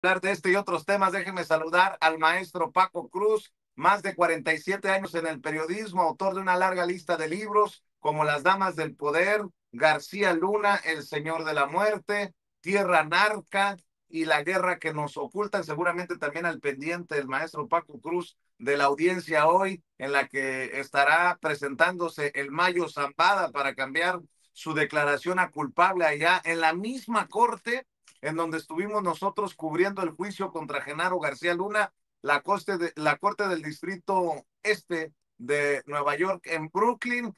Hablar de este y otros temas, déjenme saludar al maestro Paco Cruz, más de 47 años en el periodismo, autor de una larga lista de libros como Las Damas del Poder, García Luna, El Señor de la Muerte, Tierra Narca y La Guerra que nos ocultan. Seguramente también al pendiente el maestro Paco Cruz de la audiencia hoy, en la que estará presentándose el Mayo Zambada para cambiar su declaración a culpable allá en la misma corte en donde estuvimos nosotros cubriendo el juicio contra Genaro García Luna, la corte del distrito este de Nueva York en Brooklyn.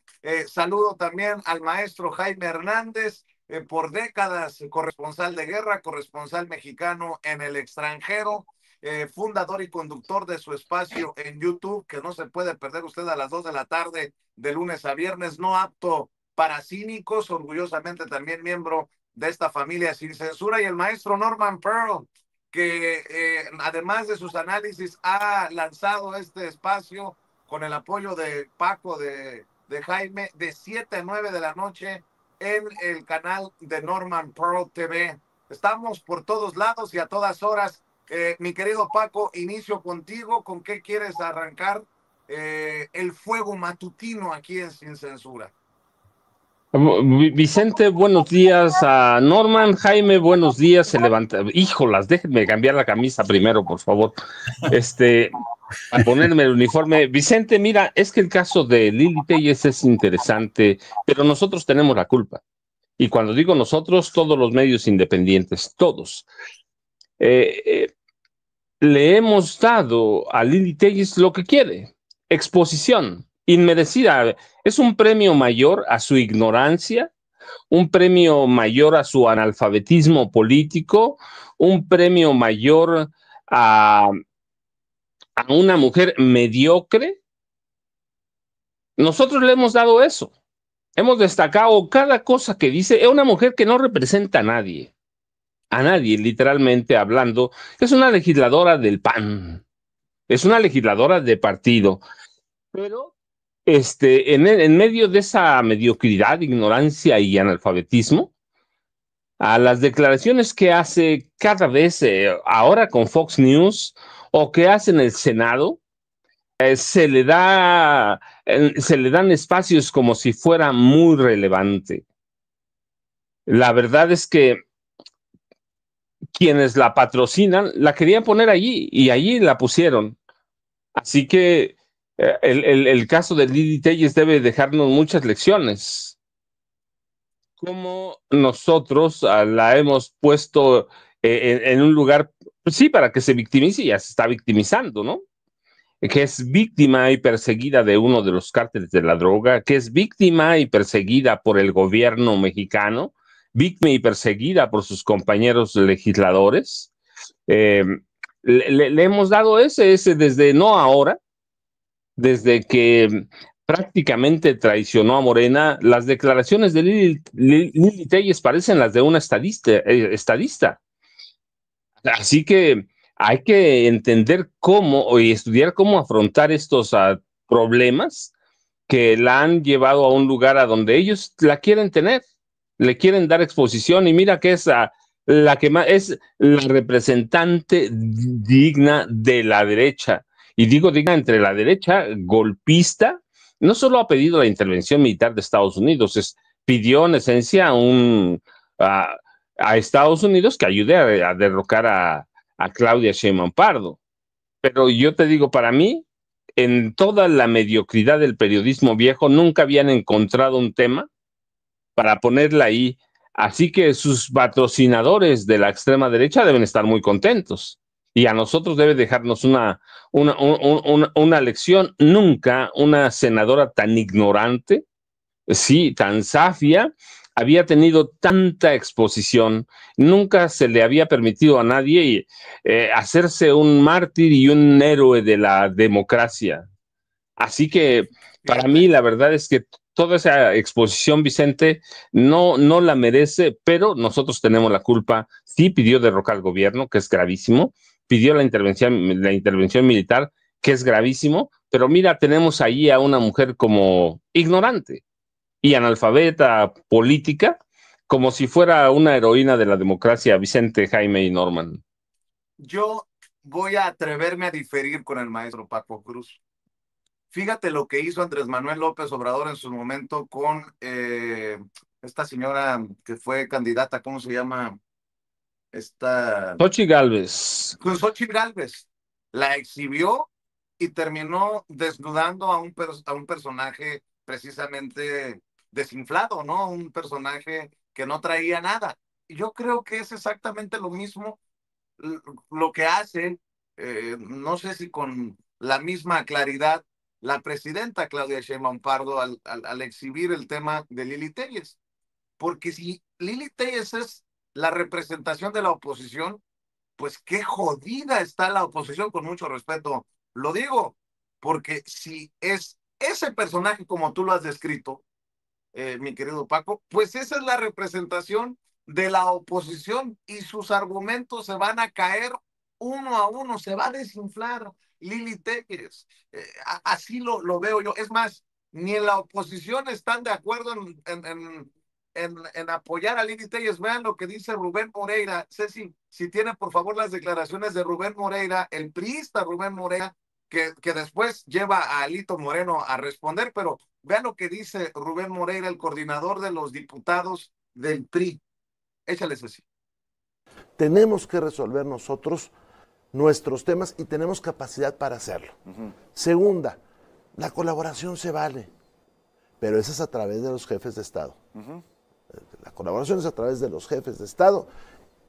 Saludo también al maestro Jaime Hernández, por décadas corresponsal de guerra, corresponsal mexicano en el extranjero, fundador y conductor de su espacio en YouTube, que no se puede perder usted a las 2 de la tarde de lunes a viernes, no apto para cínicos, orgullosamente también miembro de esta familia sin censura, y el maestro Norman Pearl, que además de sus análisis ha lanzado este espacio con el apoyo de Paco, de Jaime, de 7 a 9 de la noche en el canal de Norman Pearl TV. Estamos por todos lados y a todas horas. Mi querido Paco, inicio contigo. ¿Con qué quieres arrancar el fuego matutino aquí en Sin Censura? Vicente, buenos días. A Norman, Jaime, buenos días. Se levanta. Híjolas, déjenme cambiar la camisa primero, por favor. Ponerme el uniforme. Vicente, mira, es que el caso de Lili Telles es interesante, pero nosotros tenemos la culpa. Y cuando digo nosotros, todos los medios independientes, todos. Eh, eh, Le hemos dado a Lili Telles lo que quiere, exposición inmerecida. Es un premio mayor a su ignorancia, un premio mayor a su analfabetismo político, un premio mayor a, a una mujer mediocre. Nosotros le hemos dado eso. Hemos destacado cada cosa que dice. Es una mujer que no representa a nadie, literalmente hablando. Es una legisladora del PAN, es una legisladora de partido, pero en medio de esa mediocridad, ignorancia y analfabetismo, a las declaraciones que hace cada vez, ahora con Fox News, o que hace en el Senado, se le dan espacios como si fuera muy relevante. La verdad es que quienes la patrocinan la querían poner allí y allí la pusieron. Así que el caso de Lili Telles debe dejarnos muchas lecciones. Cómo nosotros la hemos puesto en un lugar, pues sí, para que se victimice, y ya se está victimizando, ¿no? Que es víctima y perseguida de uno de los cárteles de la droga, que es víctima y perseguida por el gobierno mexicano, víctima y perseguida por sus compañeros legisladores. Eh, le hemos dado ese desde no ahora, desde que prácticamente traicionó a Morena. Las declaraciones de Lili Telles parecen las de una estadista. Así que hay que entender cómo y estudiar cómo afrontar estos problemas que la han llevado a un lugar a donde ellos la quieren tener, le quieren dar exposición, y mira que es la que más es la representante digna de la derecha. Y digo digna entre la derecha golpista. No solo ha pedido la intervención militar de Estados Unidos, pidió en esencia a Estados Unidos que ayude a derrocar a Claudia Sheinbaum Pardo. Pero yo te digo, para mí, en toda la mediocridad del periodismo viejo, nunca habían encontrado un tema para ponerla ahí. Así que sus patrocinadores de la extrema derecha deben estar muy contentos. Y a nosotros debe dejarnos una lección. Nunca una senadora tan ignorante, sí, tan zafia, había tenido tanta exposición. Nunca se le había permitido a nadie hacerse un mártir y un héroe de la democracia. Así que para mí la verdad es que toda esa exposición, Vicente, no la merece, pero nosotros tenemos la culpa. Sí pidió derrocar al gobierno, que es gravísimo, pidió la intervención militar, que es gravísimo, pero mira, tenemos ahí a una mujer como ignorante y analfabeta política, como si fuera una heroína de la democracia, Vicente, Jaime y Norman. Yo voy a atreverme a diferir con el maestro Paco Cruz. Fíjate lo que hizo Andrés Manuel López Obrador en su momento con esta señora que fue candidata, ¿cómo se llama? Esta, Xochitl Gálvez. con Xochitl Gálvez. La exhibió y terminó desnudando a un personaje precisamente desinflado, ¿no? Un personaje que no traía nada. Y yo creo que es exactamente lo mismo lo que hace, no sé si con la misma claridad, la presidenta Claudia Sheinbaum Pardo al exhibir el tema de Lili Telles. Porque si Lili Telles es la representación de la oposición, pues qué jodida está la oposición, con mucho respeto. Lo digo, porque si es ese personaje como tú lo has descrito, mi querido Paco, pues esa es la representación de la oposición y sus argumentos se van a caer uno a uno, se va a desinflar Lili Telles. Así lo veo yo. Es más, ni en la oposición están de acuerdo en apoyar a Lili Telles. Vean lo que dice Rubén Moreira. Ceci, si tiene por favor las declaraciones de Rubén Moreira, el priista Rubén Moreira, que después lleva a Alito Moreno a responder, pero vean lo que dice Rubén Moreira, el coordinador de los diputados del PRI. Échales así. Tenemos que resolver nosotros nuestros temas y tenemos capacidad para hacerlo. Segunda, la colaboración se vale, pero esa es a través de los jefes de Estado. La colaboración es a través de los jefes de Estado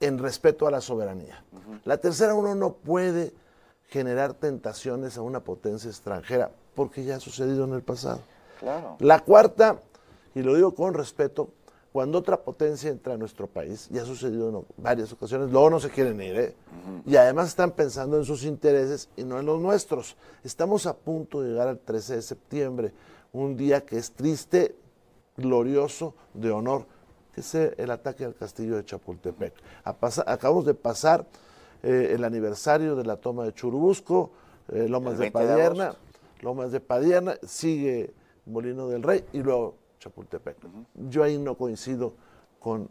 en respeto a la soberanía. La tercera, uno no puede generar tentaciones a una potencia extranjera porque ya ha sucedido en el pasado. Claro. La cuarta, y lo digo con respeto, cuando otra potencia entra a nuestro país, ya ha sucedido en varias ocasiones, luego no se quieren ir, ¿eh? Y además están pensando en sus intereses y no en los nuestros. Estamos a punto de llegar al 13 de septiembre, un día que es triste, glorioso, de honor, que es el ataque al castillo de Chapultepec. Acabamos de pasar el aniversario de la toma de Churubusco, Lomas de Padierna, Lomas de Padierna, sigue Molino del Rey y luego Chapultepec. Yo ahí no coincido con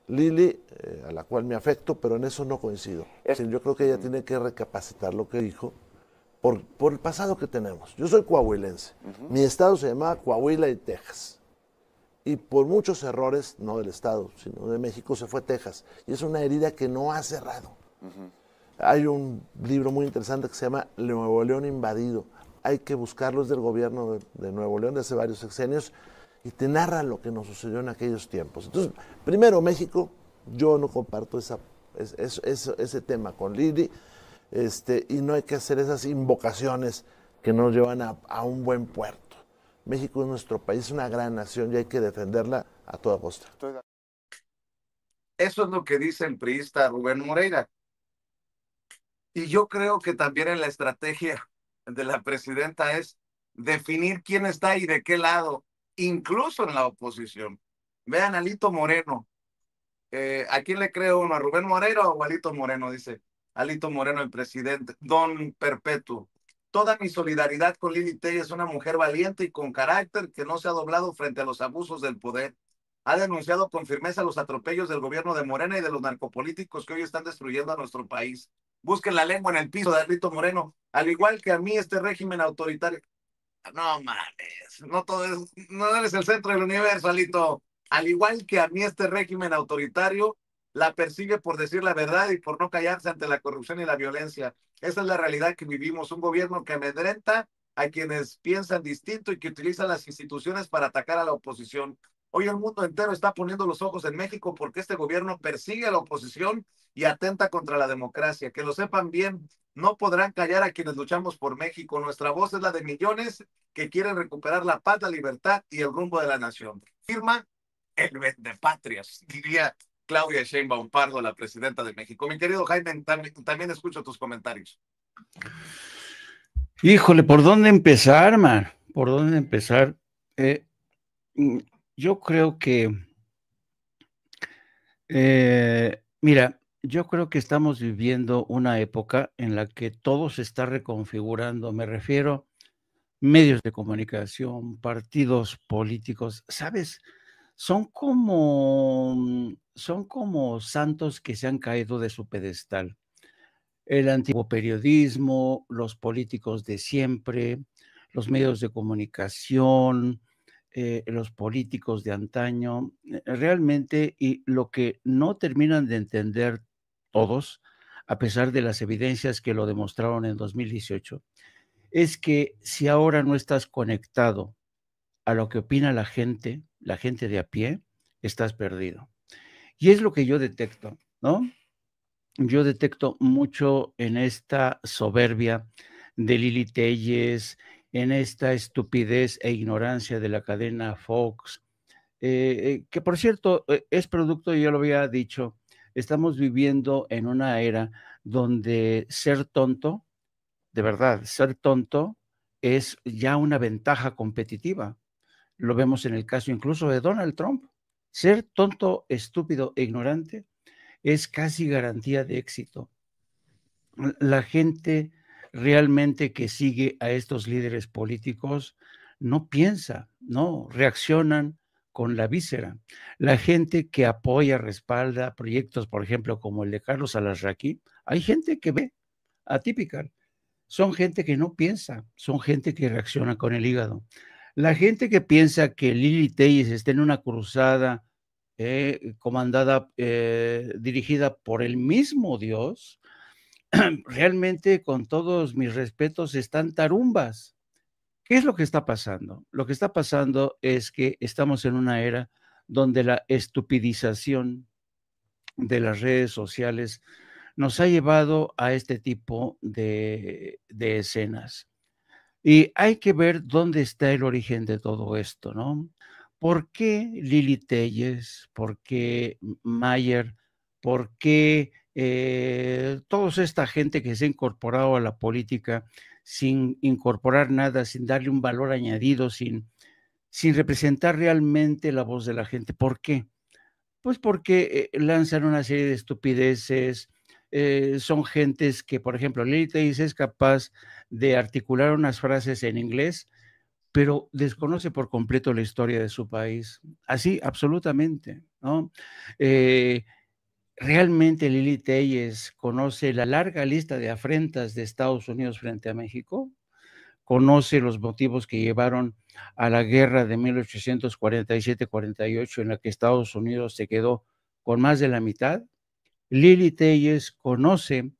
Lili, a la cual me afecto, pero en eso no coincido. Yo creo que ella tiene que recapacitar lo que dijo por el pasado que tenemos. Yo soy coahuilense. Mi estado se llamaba Coahuila y Texas. Y por muchos errores, no del estado, sino de México, se fue Texas. Y es una herida que no ha cerrado. Hay un libro muy interesante que se llama Nuevo León invadido. Hay que buscarlo, es del gobierno de Nuevo León de hace varios sexenios y te narra lo que nos sucedió en aquellos tiempos. Entonces, primero México, yo no comparto ese tema con Lili, y no hay que hacer esas invocaciones que nos llevan a un buen puerto. México es nuestro país, es una gran nación y hay que defenderla a toda costa. Eso es lo que dice el priista Rubén Moreira. Y yo creo que también en la estrategia de la presidenta es definir quién está y de qué lado, incluso en la oposición. Vean a Alito Moreno. ¿A quién le creo uno? ¿A Rubén Moreira o a Alito Moreno? Dice Alito Moreno, el presidente. Don Perpetuo. Toda mi solidaridad con Lili Telles, es una mujer valiente y con carácter que no se ha doblado frente a los abusos del poder. Ha denunciado con firmeza los atropellos del gobierno de Morena y de los narcopolíticos que hoy están destruyendo a nuestro país. Busquen la lengua en el piso de Alito Moreno, al igual que a mí este régimen autoritario. No mames, no todo es, no eres el centro del universo, Alito. Al igual que a mí este régimen autoritario la persigue por decir la verdad y por no callarse ante la corrupción y la violencia. Esa es la realidad que vivimos, un gobierno que amedrenta a quienes piensan distinto y que utiliza las instituciones para atacar a la oposición. Hoy el mundo entero está poniendo los ojos en México porque este gobierno persigue a la oposición y atenta contra la democracia. Que lo sepan bien, no podrán callar a quienes luchamos por México. Nuestra voz es la de millones que quieren recuperar la paz, la libertad y el rumbo de la nación. Firma el vendepatrias, diría Claudia Sheinbaum Pardo, la presidenta de México. Mi querido Jaime, también escucho tus comentarios. Híjole, ¿por dónde empezar, man? ¿Por dónde empezar? Yo creo que, mira, yo creo que estamos viviendo una época en la que todo se está reconfigurando. Me refiero medios de comunicación, partidos políticos, ¿sabes? Son como santos que se han caído de su pedestal. el antiguo periodismo, los políticos de siempre, los medios de comunicación, los políticos de antaño, realmente, y lo que no terminan de entender todos, a pesar de las evidencias que lo demostraron en 2018, es que si ahora no estás conectado a lo que opina la gente de a pie, estás perdido. Y es lo que yo detecto, ¿no? Yo detecto mucho en esta soberbia de Lili Téllez, en esta estupidez e ignorancia de la cadena Fox, que por cierto es producto, yo lo había dicho, estamos viviendo en una era donde ser tonto, de verdad, ser tonto es ya una ventaja competitiva. Lo vemos en el caso incluso de Donald Trump. Ser tonto, estúpido e ignorante es casi garantía de éxito. La gente realmente que sigue a estos líderes políticos no piensa, no reaccionan con la víscera. La gente que apoya, respalda proyectos, por ejemplo, como el de Carlos Alarraqui, hay gente que ve atípica. Son gente que no piensa, son gente que reacciona con el hígado. La gente que piensa que Lili Téllez está en una cruzada comandada, dirigida por el mismo Dios, realmente, con todos mis respetos, están tarumbas. ¿Qué es lo que está pasando? Lo que está pasando es que estamos en una era donde la estupidización de las redes sociales nos ha llevado a este tipo de escenas. Y hay que ver dónde está el origen de todo esto, ¿no? ¿Por qué Lili Téllez? ¿Por qué Mayer? ¿Por qué toda esta gente que se ha incorporado a la política sin incorporar nada, sin darle un valor añadido, sin representar realmente la voz de la gente? ¿Por qué? Pues porque lanzan una serie de estupideces, son gentes que, por ejemplo, Lili Téllez es capaz de articular unas frases en inglés, pero desconoce por completo la historia de su país. Así, absolutamente, ¿no? ¿Realmente Lili Téllez conoce la larga lista de afrentas de Estados Unidos frente a México? ¿Conoce los motivos que llevaron a la guerra de 1847-48 en la que Estados Unidos se quedó con más de la mitad? Lili Téllez conoce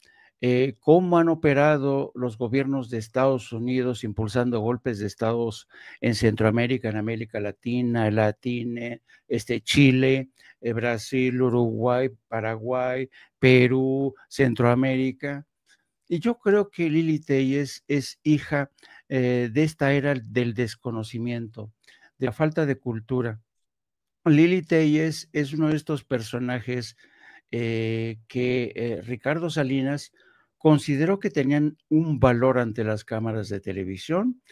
cómo han operado los gobiernos de Estados Unidos impulsando golpes de estados en Centroamérica, en América Latina, Chile, Brasil, Uruguay, Paraguay, Perú, Centroamérica. Y yo creo que Lili Téllez es hija de esta era del desconocimiento, de la falta de cultura. Lili Téllez es uno de estos personajes que Ricardo Salinas consideró que tenían un valor ante las cámaras de televisión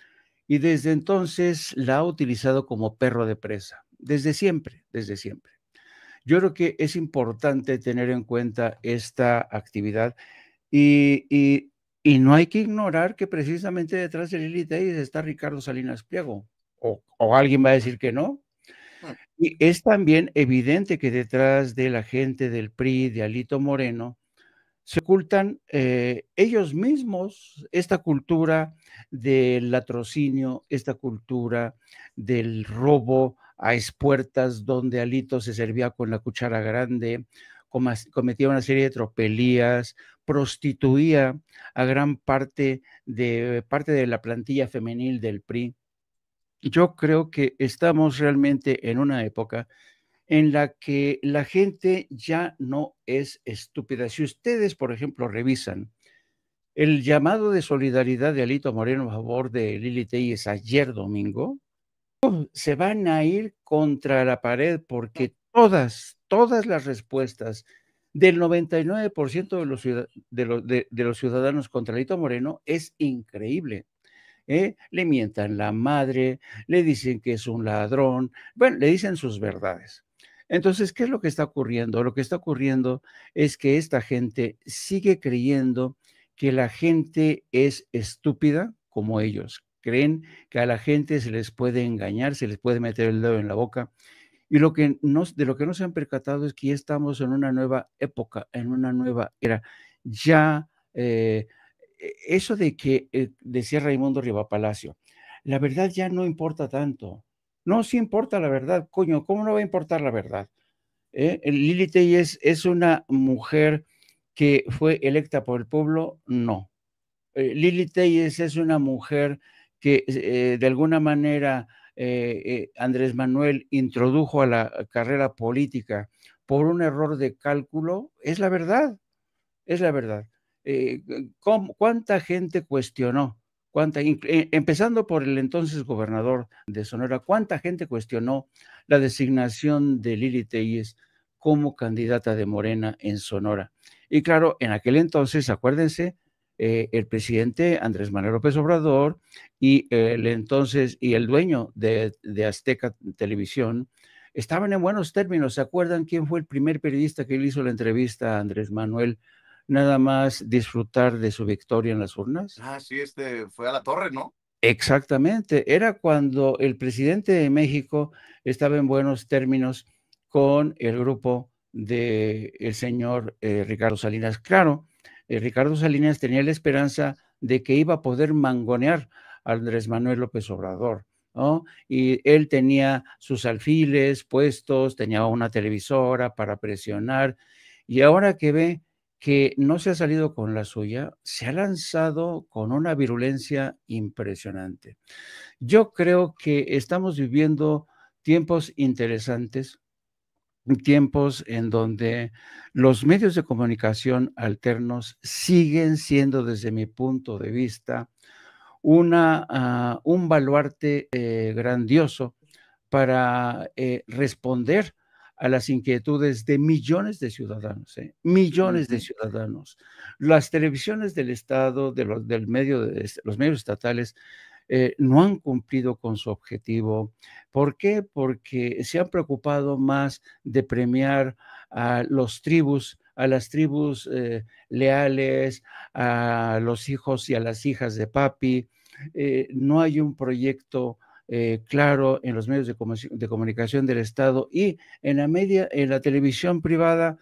y desde entonces la ha utilizado como perro de presa, desde siempre, desde siempre. Yo creo que es importante tener en cuenta esta actividad y no hay que ignorar que precisamente detrás de Lili Téllez está Ricardo Salinas Pliego, o alguien va a decir que no. Y es también evidente que detrás de la gente del PRI, de Alito Moreno, se ocultan ellos mismos esta cultura del latrocinio, esta cultura del robo a espuertas, donde Alito se servía con la cuchara grande, cometía una serie de tropelías, prostituía a gran parte de la plantilla femenil del PRI. Yo creo que estamos realmente en una época en la que la gente ya no es estúpida. Si ustedes, por ejemplo, revisan el llamado de solidaridad de Alito Moreno a favor de Lili Téllez ayer domingo, se van a ir contra la pared porque todas las respuestas del 99% de los ciudadanos contra Alito Moreno es increíble. Le mientan la madre, le dicen que es un ladrón, bueno, le dicen sus verdades. Entonces, ¿qué es lo que está ocurriendo? Lo que está ocurriendo es que esta gente sigue creyendo que la gente es estúpida como ellos. Creen que a la gente se les puede engañar, se les puede meter el dedo en la boca. Y de lo que no se han percatado es que ya estamos en una nueva época, en una nueva era. Ya Eso de que decía Raimundo Rivapalacio, la verdad ya no importa tanto. No, sí importa la verdad, coño, ¿cómo no va a importar la verdad? ¿Lili Tellez es una mujer que fue electa por el pueblo? No. Lili Tellez es una mujer que de alguna manera Andrés Manuel introdujo a la carrera política por un error de cálculo, es la verdad, es la verdad. ¿Cuánta gente cuestionó? Empezando por el entonces gobernador de Sonora, ¿cuánta gente cuestionó la designación de Lili Tellez como candidata de Morena en Sonora? Y claro, en aquel entonces, acuérdense, el presidente Andrés Manuel López Obrador y el dueño de Azteca Televisión estaban en buenos términos. ¿Se acuerdan quién fue el primer periodista que le hizo la entrevista a Andrés Manuel? Nada más disfrutar de su victoria en las urnas. Ah, sí, fue a la torre, ¿no? Exactamente, era cuando el presidente de México estaba en buenos términos con el grupo del señor Ricardo Salinas. Claro, Ricardo Salinas tenía la esperanza de que iba a poder mangonear a Andrés Manuel López Obrador, ¿no? Y él tenía sus alfiles puestos, tenía una televisora para presionar, y ahora que ve que no se ha salido con la suya, se ha lanzado con una virulencia impresionante. Yo creo que estamos viviendo tiempos interesantes, tiempos en donde los medios de comunicación alternos siguen siendo, desde mi punto de vista, un baluarte grandioso para responder a las inquietudes de millones de ciudadanos, millones de ciudadanos. Las televisiones del Estado, los medios estatales, no han cumplido con su objetivo. ¿Por qué? Porque se han preocupado más de premiar a las tribus leales, a los hijos y a las hijas de papi. No hay un proyecto claro en los medios de comunicación del Estado, y en la televisión privada,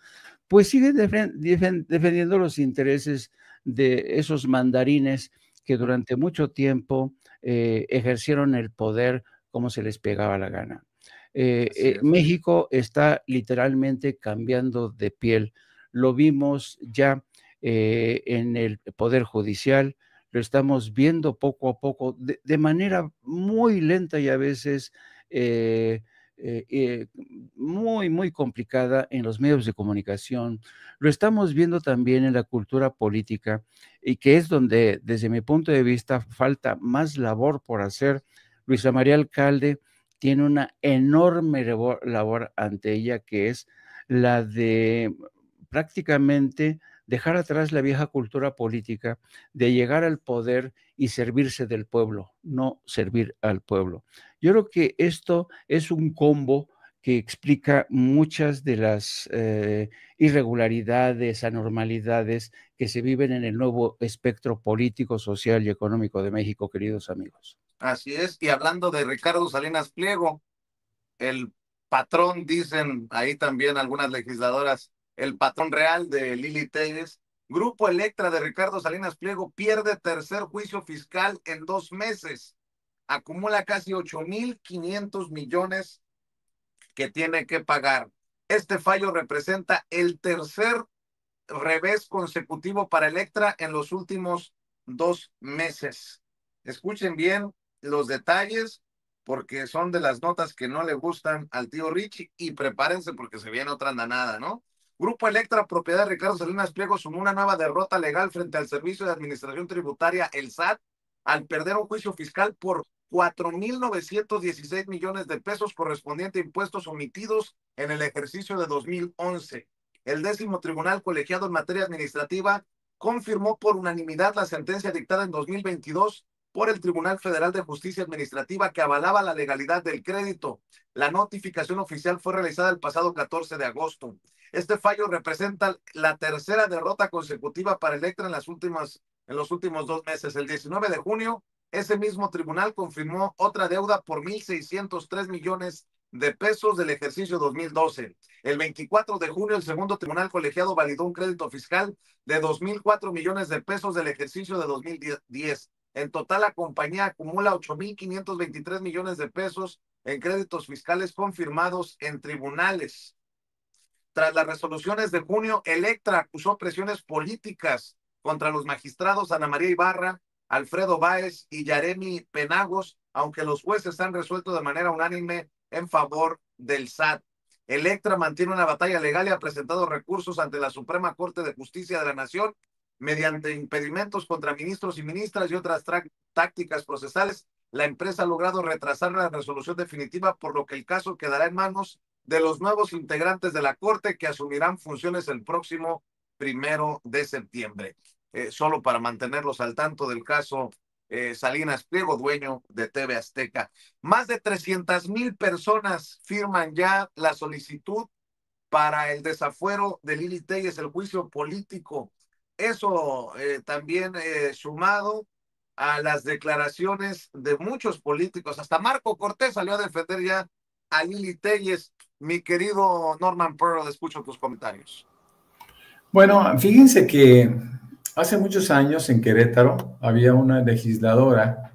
pues siguen defendiendo los intereses de esos mandarines que durante mucho tiempo ejercieron el poder como se les pegaba la gana. México está literalmente cambiando de piel. Lo vimos ya en el Poder Judicial, lo estamos viendo poco a poco, de manera muy lenta y a veces muy, muy complicada en los medios de comunicación. Lo estamos viendo también en la cultura política, y que es donde, desde mi punto de vista, falta más labor por hacer. Luisa María Alcalde tiene una enorme labor ante ella, que es la de prácticamente dejar atrás la vieja cultura política de llegar al poder y servirse del pueblo, no servir al pueblo. Yo creo que esto es un combo que explica muchas de las irregularidades, anormalidades que se viven en el nuevo espectro político, social y económico de México, queridos amigos. Así es, y hablando de Ricardo Salinas Pliego, el patrón, dicen ahí también algunas legisladoras, el patrón real de Lili Tellez, Grupo Electra de Ricardo Salinas Pliego pierde tercer juicio fiscal en 2 meses, acumula casi 8.500 millones que tiene que pagar. Este fallo representa el tercer revés consecutivo para Electra en los últimos 2 meses. Escuchen bien los detalles, porque son de las notas que no le gustan al tío Richie, y prepárense porque se viene otra andanada, ¿no? Grupo Electra, propiedad de Ricardo Salinas Pliego, sumó una nueva derrota legal frente al Servicio de Administración Tributaria, el SAT, al perder un juicio fiscal por 4.916 millones de pesos correspondiente a impuestos omitidos en el ejercicio de 2011. El 10º Tribunal Colegiado en Materia Administrativa confirmó por unanimidad la sentencia dictada en 2022 por el Tribunal Federal de Justicia Administrativa, que avalaba la legalidad del crédito. La notificación oficial fue realizada el pasado 14 de agosto. Este fallo representa la tercera derrota consecutiva para Electra en los últimos 2 meses. El 19 de junio, ese mismo tribunal confirmó otra deuda por 1.603 millones de pesos del ejercicio 2012. El 24 de junio, el segundo tribunal colegiado validó un crédito fiscal de 2.004 millones de pesos del ejercicio de 2010. En total, la compañía acumula 8.523 millones de pesos en créditos fiscales confirmados en tribunales. Tras las resoluciones de junio, Electra acusó presiones políticas contra los magistrados Ana María Ibarra, Alfredo Báez y Yaremi Penagos, aunque los jueces han resuelto de manera unánime en favor del SAT. Electra mantiene una batalla legal y ha presentado recursos ante la Suprema Corte de Justicia de la Nación mediante impedimentos contra ministros y ministras y otras tácticas procesales. La empresa ha logrado retrasar la resolución definitiva, por lo que el caso quedará en manos de los nuevos integrantes de la Corte, que asumirán funciones el próximo 1 de septiembre. Solo para mantenerlos al tanto del caso Salinas Pliego, dueño de TV Azteca. Más de 300,000 personas firman ya la solicitud para el desafuero de Lili Téllez, el juicio político. Eso también sumado a las declaraciones de muchos políticos. Hasta Marco Cortés salió a defender ya a Lili Téllez. Mi querido Norman Pearl, escucho tus comentarios. Bueno, fíjense que hace muchos años en Querétaro había una legisladora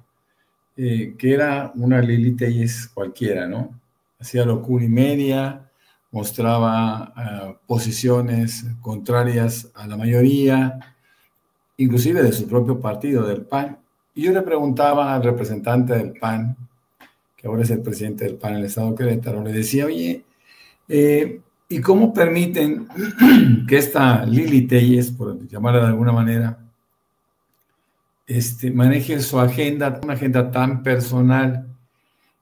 que era una Lili Téllez cualquiera, ¿no? Hacía locura y media, mostraba posiciones contrarias a la mayoría, inclusive de su propio partido, del PAN. Y yo le preguntaba al representante del PAN, que ahora es el presidente del PAN en el estado de Querétaro, le decía, oye, ¿y cómo permiten que esta Lili Téllez, por llamarla de alguna manera, maneje su agenda, una agenda tan personal?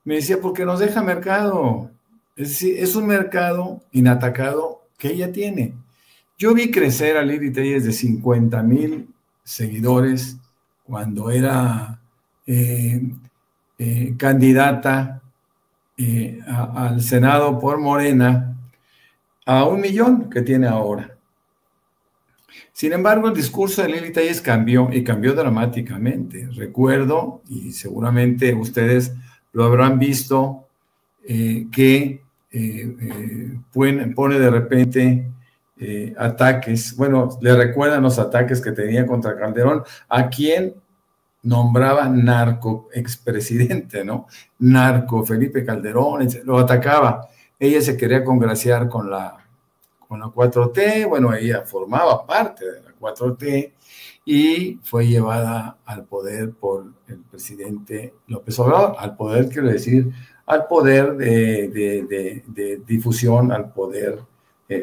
Me decía, porque nos deja mercado. Es decir, es un mercado inatacado que ella tiene. Yo vi crecer a Lili Téllez de 50,000 seguidores cuando era candidata al Senado por Morena, a 1 millón que tiene ahora. Sin embargo, el discurso de Lili Téllez cambió, y cambió dramáticamente. Recuerdo, y seguramente ustedes lo habrán visto, que pone de repente ataques. Bueno, le recuerdan los ataques que tenía contra Calderón, a quien nombraba narco expresidente, ¿no? Narco Felipe Calderón, lo atacaba. Ella se quería congraciar con la 4T, bueno, ella formaba parte de la 4T y fue llevada al poder por el presidente López Obrador. Al poder, quiero decir, al poder de difusión, al poder,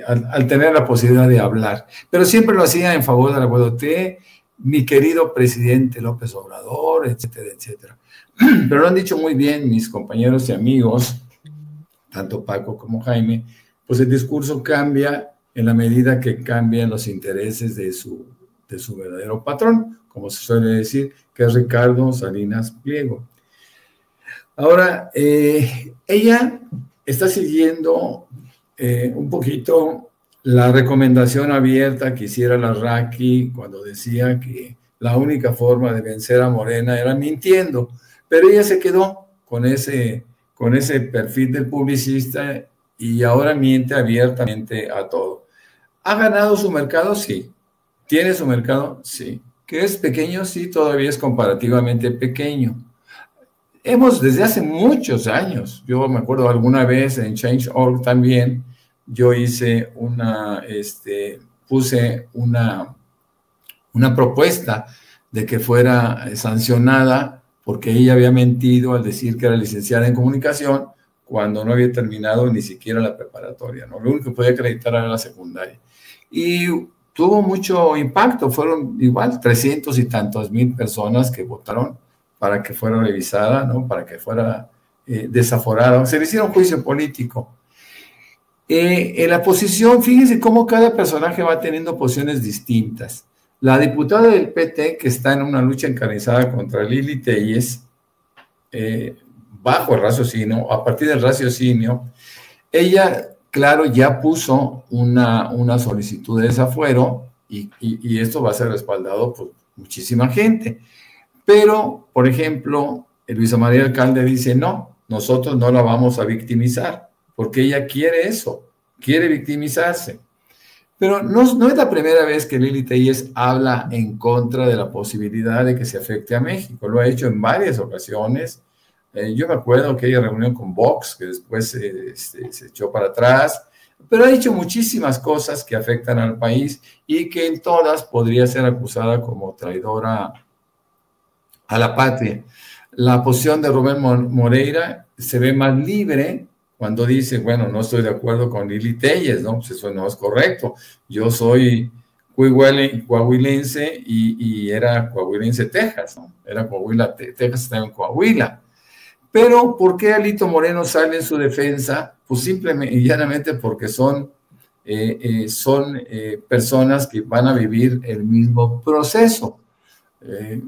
al tener la posibilidad de hablar. Pero siempre lo hacía en favor de la 4T, mi querido presidente López Obrador, etcétera, etcétera. Pero lo han dicho muy bien mis compañeros y amigos, tanto Paco como Jaime, pues el discurso cambia en la medida que cambian los intereses de su verdadero patrón, como se suele decir, que es Ricardo Salinas Pliego. Ahora, ella está siguiendo un poquito la recomendación abierta que hiciera la Raki cuando decía que la única forma de vencer a Morena era mintiendo, pero ella se quedó con ese perfil del publicista y ahora miente abiertamente a todo. ¿Ha ganado su mercado? Sí. ¿Tiene su mercado? Sí. ¿Que es pequeño? Sí, todavía es comparativamente pequeño. Desde hace muchos años, yo me acuerdo alguna vez en Change.org también, yo hice puse una propuesta de que fuera sancionada porque ella había mentido al decir que era licenciada en comunicación cuando no había terminado ni siquiera la preparatoria, ¿no? Lo único que podía acreditar era la secundaria. Y tuvo mucho impacto, fueron igual 300 y tantos mil personas que votaron para que fuera revisada, ¿no? Para que fuera desaforada. Se le hicieron juicio político. En la posición, fíjense cómo cada personaje va teniendo posiciones distintas. La diputada del PT, que está en una lucha encarnizada contra Lili Téllez, bajo el raciocinio, a partir del raciocinio, ella, claro, ya puso una solicitud de desafuero y esto va a ser respaldado por muchísima gente. Pero, por ejemplo, Luisa María Alcalde dice, no nosotros no la vamos a victimizar, porque ella quiere eso, quiere victimizarse. Pero no es la primera vez que Lili Téllez habla en contra de la posibilidad de que se afecte a México. Lo ha hecho en varias ocasiones. Yo me acuerdo que ella reunió con Vox, que después se echó para atrás, pero ha dicho muchísimas cosas que afectan al país y que en todas podría ser acusada como traidora a la patria. La posición de Rubén Moreira se ve más libre cuando dice, bueno, no estoy de acuerdo con Lili Téllez, ¿no? Pues eso no es correcto. Yo soy coahuilense y era Coahuilense, Texas, ¿no? Era Coahuila, Texas está en Coahuila. Pero, ¿por qué Alito Moreno sale en su defensa? Pues simplemente y llanamente porque son personas que van a vivir el mismo proceso.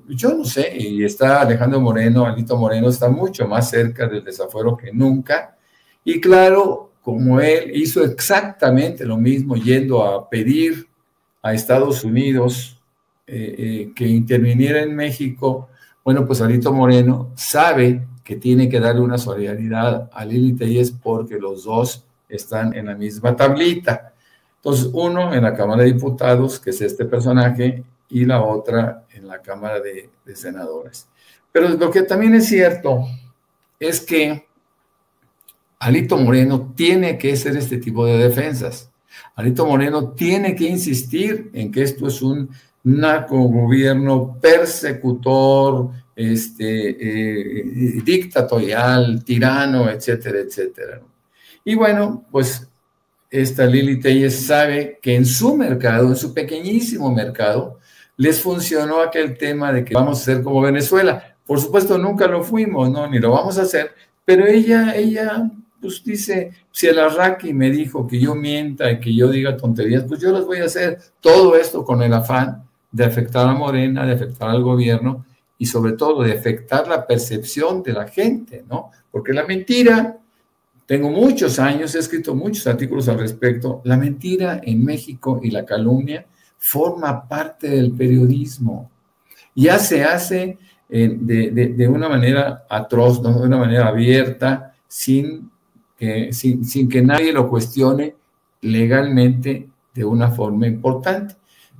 Yo no sé, y está Alejandro Moreno, Alito Moreno está mucho más cerca del desafuero que nunca, y claro, como él hizo exactamente lo mismo yendo a pedir a Estados Unidos que interviniera en México, bueno, pues Alito Moreno sabe que tiene que darle una solidaridad a Lili Téllez porque los dos están en la misma tablita. Entonces, uno en la Cámara de Diputados, que es este personaje, y la otra en la Cámara de Senadores. Pero lo que también es cierto es que Alito Moreno tiene que hacer este tipo de defensas. Alito Moreno tiene que insistir en que esto es un narcogobierno persecutor, dictatorial, tirano, etcétera, etcétera. Y bueno, pues esta Lili Téllez sabe que en su mercado, en su pequeñísimo mercado, les funcionó aquel tema de que vamos a ser como Venezuela. Por supuesto, nunca lo fuimos, ¿no? Ni lo vamos a hacer, pero ella pues dice, si el Arraqui me dijo que yo mienta y que yo diga tonterías, pues yo las voy a hacer. Todo esto con el afán de afectar a Morena, de afectar al gobierno y sobre todo de afectar la percepción de la gente, ¿no? Porque la mentira, tengo muchos años, he escrito muchos artículos al respecto, la mentira en México y la calumnia forma parte del periodismo. Ya se hace de una manera atroz, ¿no? De una manera abierta, sin que nadie lo cuestione legalmente de una forma importante.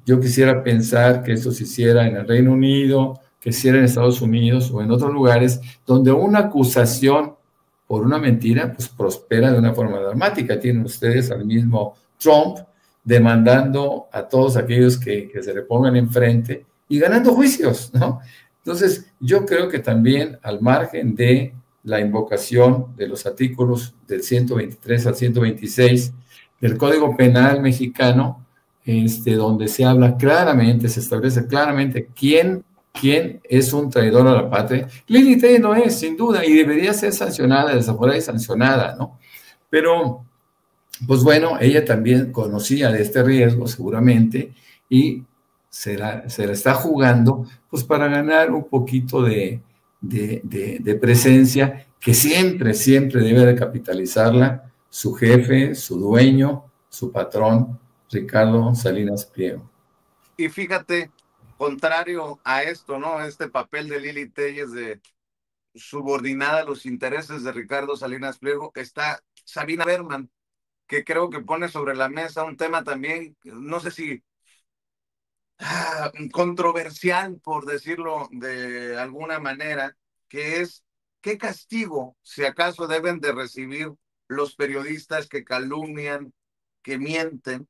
Yo quisiera pensar que eso se hiciera en el Reino Unido, que se hiciera en Estados Unidos o en otros lugares donde una acusación por una mentira pues prospera de una forma dramática. Tienen ustedes al mismo Trump demandando a todos aquellos que se le pongan enfrente y ganando juicios, ¿no? Entonces, yo creo que también al margen de la invocación de los artículos del 123 al 126 del Código Penal mexicano, donde se habla claramente, se establece claramente quién es un traidor a la patria. Lili Téllez no es, sin duda, y debería ser sancionada, desaforada y sancionada, ¿no? Pero, pues bueno, ella también conocía de este riesgo, seguramente, y se la está jugando, pues para ganar un poquito de presencia, que siempre debe de capitalizarla su jefe, su dueño, su patrón, Ricardo Salinas Pliego. Y fíjate, contrario a esto, ¿no? Este papel de Lili Téllez de subordinada a los intereses de Ricardo Salinas Pliego, está Sabina Berman, que creo que pone sobre la mesa un tema también, no sé si controversial, por decirlo de alguna manera, que es qué castigo, si acaso, deben de recibir los periodistas que calumnian, que mienten.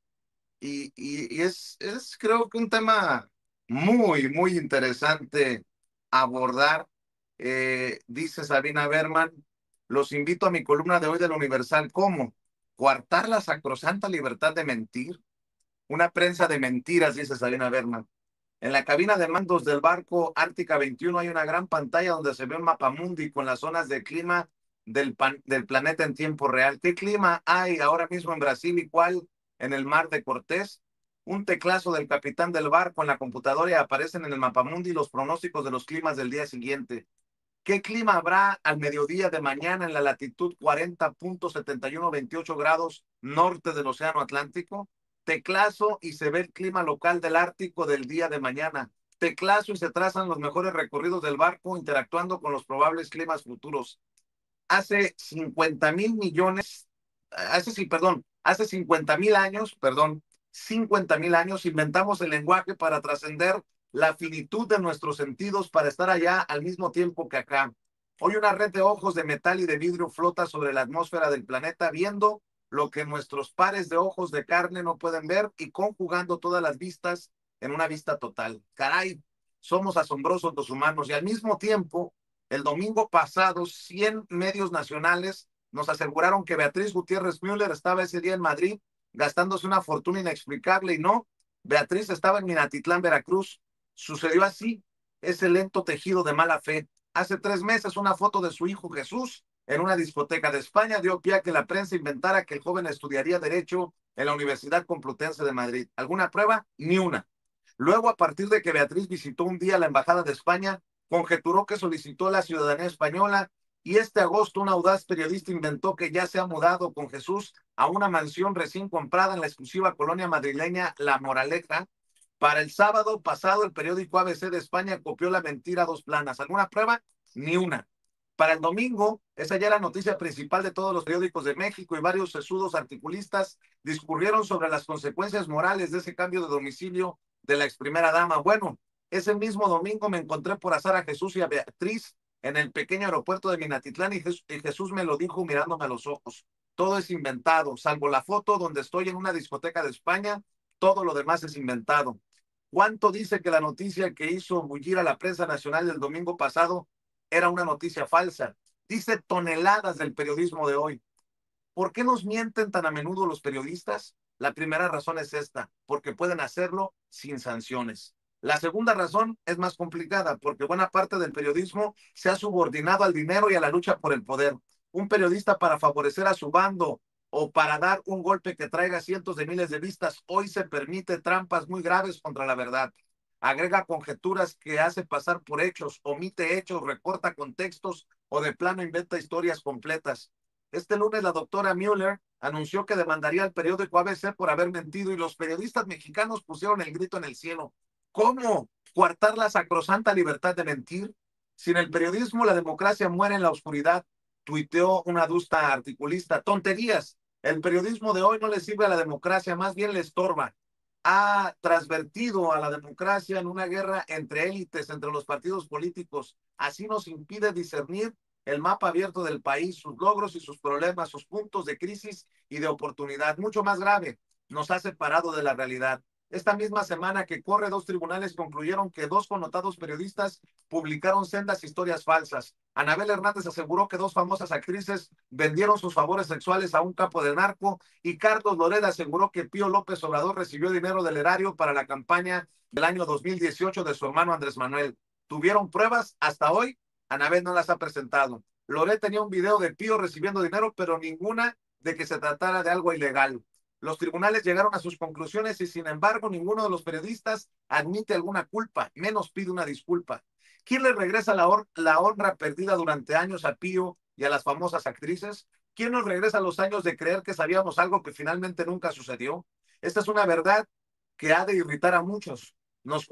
Y es creo que un tema muy interesante abordar. Dice Sabina Berman, los invito a mi columna de hoy del Universal. ¿Cómo? ¿Coartar la sacrosanta libertad de mentir? Una prensa de mentiras, dice Sabina Berman. En la cabina de mandos del barco Ártica 21 hay una gran pantalla donde se ve un mapamundi con las zonas de clima del planeta en tiempo real. ¿Qué clima hay ahora mismo en Brasil y cuál en el mar de Cortés? Un teclazo del capitán del barco en la computadora y aparecen en el mapamundi los pronósticos de los climas del día siguiente. ¿Qué clima habrá al mediodía de mañana en la latitud 40.7128 grados norte del Océano Atlántico? Teclazo y se ve el clima local del Ártico del día de mañana. Teclazo y se trazan los mejores recorridos del barco interactuando con los probables climas futuros. hace 50,000 millones, hace 50,000 años, 50,000 años inventamos el lenguaje para trascender la finitud de nuestros sentidos, para estar allá al mismo tiempo que acá. Hoy una red de ojos de metal y de vidrio flota sobre la atmósfera del planeta, viendo lo que nuestros pares de ojos de carne no pueden ver y conjugando todas las vistas en una vista total. Caray, somos asombrosos los humanos. Y al mismo tiempo, el domingo pasado, 100 medios nacionales nos aseguraron que Beatriz Gutiérrez Müller estaba ese día en Madrid gastándose una fortuna inexplicable, y no, Beatriz estaba en Minatitlán, Veracruz. Sucedió así, ese lento tejido de mala fe. Hace 3 meses, una foto de su hijo Jesús en una discoteca de España dio pie a que la prensa inventara que el joven estudiaría Derecho en la Universidad Complutense de Madrid. ¿Alguna prueba? Ni una. Luego, a partir de que Beatriz visitó un día la Embajada de España, conjeturó que solicitó la ciudadanía española, y este agosto un audaz periodista inventó que ya se ha mudado con Jesús a una mansión recién comprada en la exclusiva colonia madrileña La Moraleja. Para el sábado pasado, el periódico ABC de España copió la mentira a 2 planas. ¿Alguna prueba? Ni una. Para el domingo, esa ya era la noticia principal de todos los periódicos de México, y varios sesudos articulistas discurrieron sobre las consecuencias morales de ese cambio de domicilio de la ex primera dama. Bueno, ese mismo domingo me encontré por azar a Jesús y a Beatriz en el pequeño aeropuerto de Minatitlán, y Jesús me lo dijo mirándome a los ojos. Todo es inventado, salvo la foto donde estoy en una discoteca de España, todo lo demás es inventado. ¿Cuánto dice que la noticia que hizo bullir a la prensa nacional del domingo pasado era una noticia falsa? Dice toneladas del periodismo de hoy. ¿Por qué nos mienten tan a menudo los periodistas? La primera razón es esta: porque pueden hacerlo sin sanciones. La segunda razón es más complicada, porque buena parte del periodismo se ha subordinado al dinero y a la lucha por el poder. Un periodista, para favorecer a su bando o para dar un golpe que traiga cientos de miles de vistas, hoy se permite trampas muy graves contra la verdad. Agrega conjeturas que hace pasar por hechos, omite hechos, recorta contextos o de plano inventa historias completas. Este lunes la doctora Müller anunció que demandaría al periódico ABC por haber mentido, y los periodistas mexicanos pusieron el grito en el cielo. ¿Cómo coartar la sacrosanta libertad de mentir? Sin el periodismo, la democracia muere en la oscuridad, tuiteó una adusta articulista. Tonterías. El periodismo de hoy no le sirve a la democracia, más bien le estorba. Ha transvertido a la democracia en una guerra entre élites, entre los partidos políticos. Así nos impide discernir el mapa abierto del país, sus logros y sus problemas, sus puntos de crisis y de oportunidad. Mucho más grave, nos ha separado de la realidad. Esta misma semana que corre, 2 tribunales concluyeron que 2 connotados periodistas publicaron sendas historias falsas. Anabel Hernández aseguró que 2 famosas actrices vendieron sus favores sexuales a un capo del narco, y Carlos Loret aseguró que Pío López Obrador recibió dinero del erario para la campaña del año 2018 de su hermano Andrés Manuel. ¿Tuvieron pruebas? Hasta hoy, Anabel no las ha presentado. Loret tenía un video de Pío recibiendo dinero, pero ninguna de que se tratara de algo ilegal. Los tribunales llegaron a sus conclusiones y, sin embargo, ninguno de los periodistas admite alguna culpa, menos pide una disculpa. ¿Quién le regresa la honra perdida durante años a Pío y a las famosas actrices? ¿Quién nos regresa los años de creer que sabíamos algo que finalmente nunca sucedió? Esta es una verdad que ha de irritar a muchos. Nos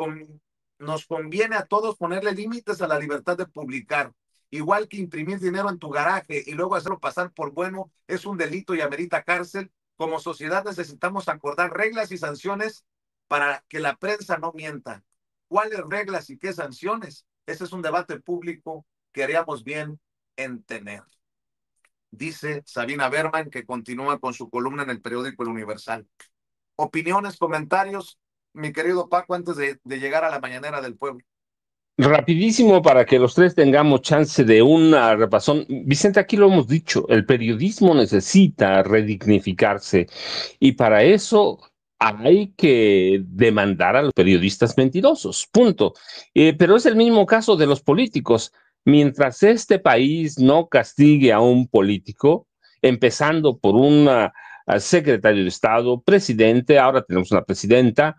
conviene a todos ponerle límites a la libertad de publicar. Igual que imprimir dinero en tu garaje y luego hacerlo pasar por bueno es un delito y amerita cárcel, como sociedad necesitamos acordar reglas y sanciones para que la prensa no mienta. ¿Cuáles reglas y qué sanciones? Ese es un debate público que haríamos bien en tener. Dice Sabina Berman, que continúa con su columna en el periódico El Universal. Opiniones, comentarios, mi querido Paco, antes de llegar a la mañanera del pueblo. Rapidísimo, para que los tres tengamos chance de una repasón. Vicente, aquí lo hemos dicho, el periodismo necesita redignificarse, y para eso hay que demandar a los periodistas mentirosos, punto. Pero es el mismo caso de los políticos. Mientras este país no castigue a un político, empezando por al secretario de Estado, presidente, ahora tenemos una presidenta,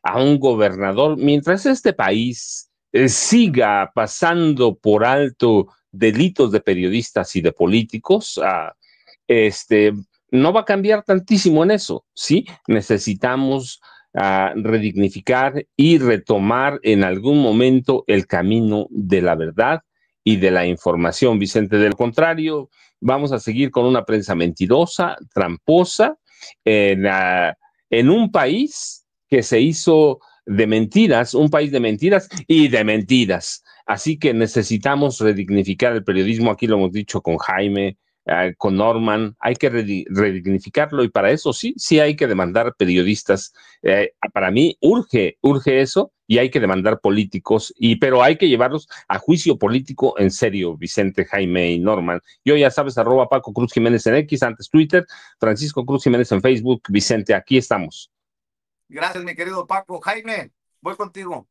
a un gobernador, mientras este país siga pasando por alto delitos de periodistas y de políticos, no va a cambiar tantísimo en eso, ¿sí? Necesitamos redignificar y retomar en algún momento el camino de la verdad y de la información, Vicente. Del contrario, vamos a seguir con una prensa mentirosa, tramposa, en un país que se hizo de mentiras, un país de mentiras y de mentiras. Así que necesitamos redignificar el periodismo, aquí lo hemos dicho con Jaime, con Norman, hay que redignificarlo y para eso sí hay que demandar periodistas. Para mí urge eso y hay que demandar políticos, pero hay que llevarlos a juicio político en serio, Vicente, Jaime y Norman. Yo ya sabes, @ Paco Cruz Jiménez en X, antes Twitter, Francisco Cruz Jiménez en Facebook. Vicente, aquí estamos. Gracias, mi querido Paco. Jaime, voy contigo.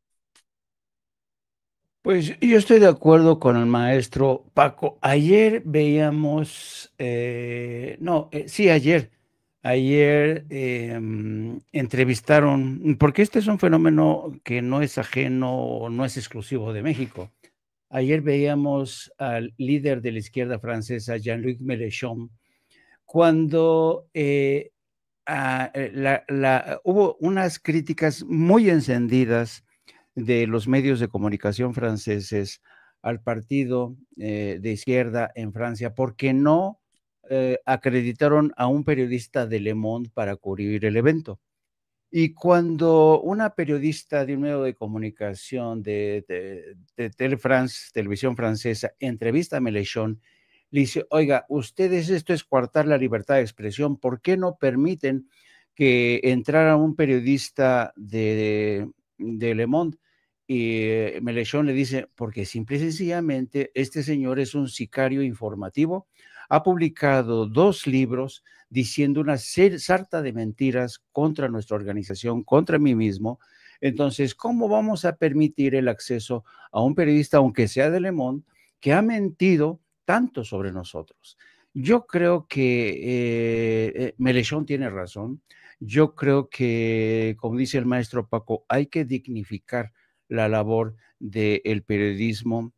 Pues yo estoy de acuerdo con el maestro Paco. Ayer veíamos, ayer entrevistaron, porque este es un fenómeno que no es ajeno o no es exclusivo de México. Ayer veíamos al líder de la izquierda francesa, Jean-Luc Mélenchon, cuando hubo unas críticas muy encendidas de los medios de comunicación franceses al partido de izquierda en Francia, porque no acreditaron a un periodista de Le Monde para cubrir el evento. Y cuando una periodista de un medio de comunicación de Tele France, televisión francesa, entrevista a Mélenchon, le dice, oiga, ustedes, esto es coartar la libertad de expresión, ¿por qué no permiten que entrara un periodista de Le Monde? Y Mélenchon le dice, porque simple y sencillamente este señor es un sicario informativo, ha publicado 2 libros diciendo una sarta de mentiras contra nuestra organización, contra mí mismo. Entonces, ¿cómo vamos a permitir el acceso a un periodista, aunque sea de Le Monde, que ha mentido tanto sobre nosotros? Yo creo que Mélenchon tiene razón. Yo creo que, como dice el maestro Paco, hay que dignificar la labor del periodismo.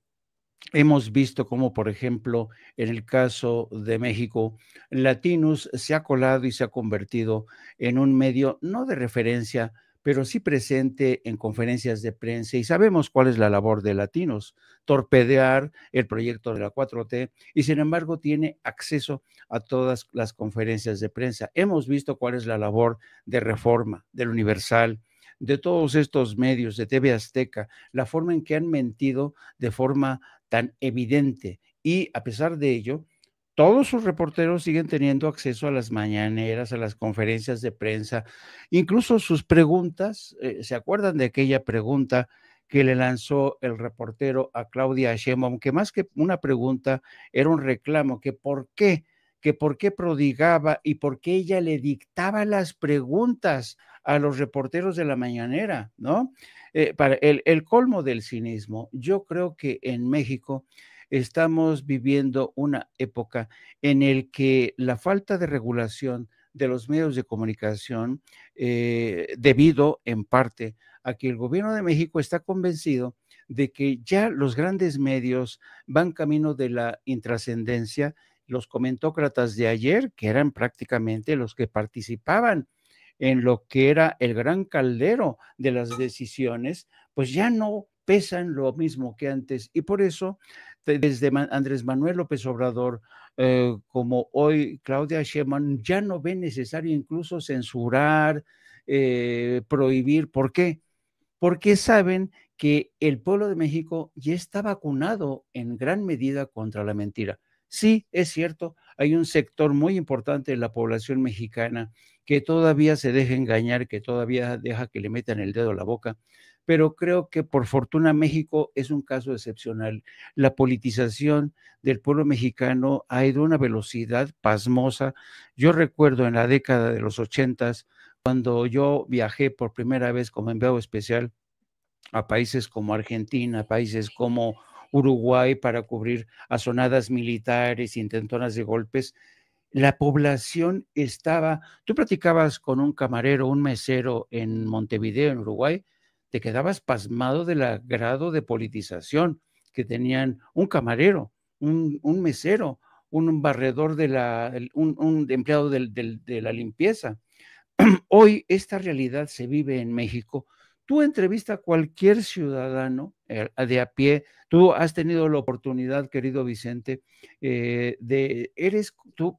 Hemos visto cómo, por ejemplo, en el caso de México, Latinus se ha colado y se ha convertido en un medio no de referencia, pero sí presente en conferencias de prensa, y sabemos cuál es la labor de Latinus: torpedear el proyecto de la 4T, y sin embargo tiene acceso a todas las conferencias de prensa. Hemos visto cuál es la labor de Reforma, del Universal, de todos estos medios, de TV Azteca, la forma en que han mentido de forma tan evidente, y a pesar de ello, todos sus reporteros siguen teniendo acceso a las mañaneras, a las conferencias de prensa, incluso sus preguntas. ¿Se acuerdan de aquella pregunta que le lanzó el reportero a Claudia Sheinbaum, que más que una pregunta era un reclamo, que por qué prodigaba y por qué ella le dictaba las preguntas a los reporteros de la mañanera, ¿no? Para el colmo del cinismo. Yo creo que en México estamos viviendo una época en el que la falta de regulación de los medios de comunicación, debido en parte a que el gobierno de México está convencido de que ya los grandes medios van camino de la intrascendencia. Los comentócratas de ayer, que eran prácticamente los que participaban en lo que era el gran caldero de las decisiones, pues ya no pesan lo mismo que antes. Y por eso, desde Andrés Manuel López Obrador, como hoy Claudia Sheinbaum, ya no ve necesario incluso censurar, prohibir. ¿Por qué? Porque saben que el pueblo de México ya está vacunado en gran medida contra la mentira. Sí, es cierto, hay un sector muy importante de la población mexicana que todavía se deja engañar, que todavía deja que le metan el dedo a la boca, pero creo que por fortuna México es un caso excepcional. La politización del pueblo mexicano ha ido a una velocidad pasmosa. Yo recuerdo en la década de los 80s, cuando yo viajé por primera vez como enviado especial a países como Argentina, países como Uruguay, para cubrir azonadas militares, intentonas de golpes, la población estaba, tú platicabas con un camarero, un mesero en Montevideo, en Uruguay, te quedabas pasmado del grado de politización que tenían un camarero, un mesero, un barredor un empleado de la limpieza. Hoy esta realidad se vive en México Tú entrevista a cualquier ciudadano de a pie. Tú has tenido la oportunidad, querido Vicente,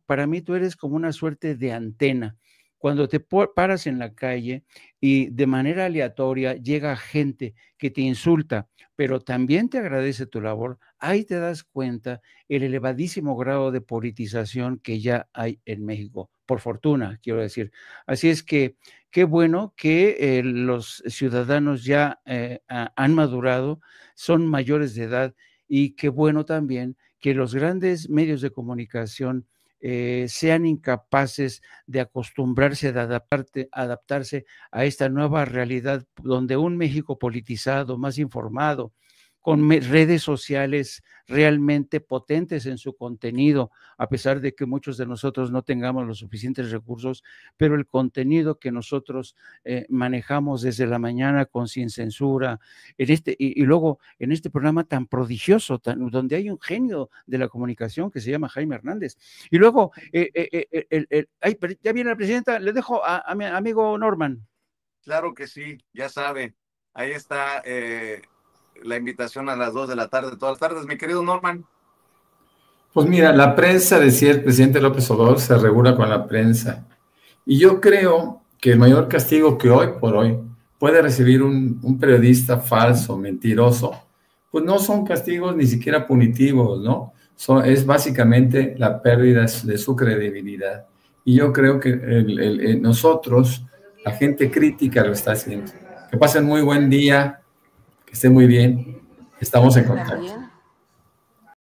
para mí tú eres como una suerte de antena. Cuando te paras en la calle y de manera aleatoria llega gente que te insulta, pero también te agradece tu labor, ahí te das cuenta el elevadísimo grado de politización que ya hay en México, por fortuna, quiero decir. Así es que qué bueno que los ciudadanos ya han madurado, son mayores de edad, y qué bueno también que los grandes medios de comunicación sean incapaces de acostumbrarse, de adaptarse a esta nueva realidad, donde un México politizado, más informado, con redes sociales realmente potentes en su contenido, a pesar de que muchos de nosotros no tengamos los suficientes recursos, pero el contenido que nosotros manejamos desde la mañana sin censura, y luego en este programa tan prodigioso, donde hay un genio de la comunicación que se llama Jaime Hernández. Y luego, ya viene la presidenta, le dejo a mi amigo Norman. Claro que sí, ya sabe, ahí está la invitación a las 2 de la tarde, todas las tardes, mi querido Norman. Pues mira, la prensa, decía el presidente López Obrador, se regula con la prensa. Y yo creo que el mayor castigo que hoy por hoy puede recibir un periodista falso, mentiroso, pues no son castigos ni siquiera punitivos, ¿no? Es básicamente la pérdida de su credibilidad. Y yo creo que nosotros, la gente crítica, lo está haciendo. Que pasen muy buen día, que estén muy bien, estamos en contacto.